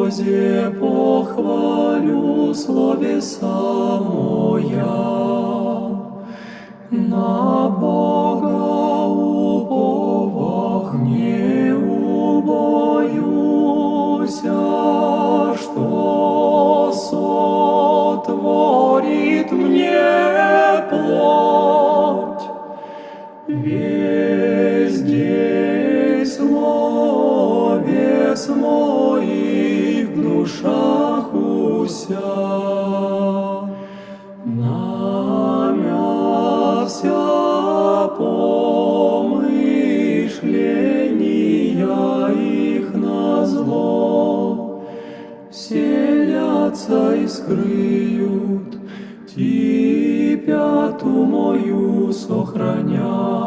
Бозе похвалю словеса моя, на Бога уповах не убоюся, что сотворит мне плоть. Везде словес моих в душах уся, намявся помышления их на зло, вселятся и скрыют, ти пяту мою сохраня.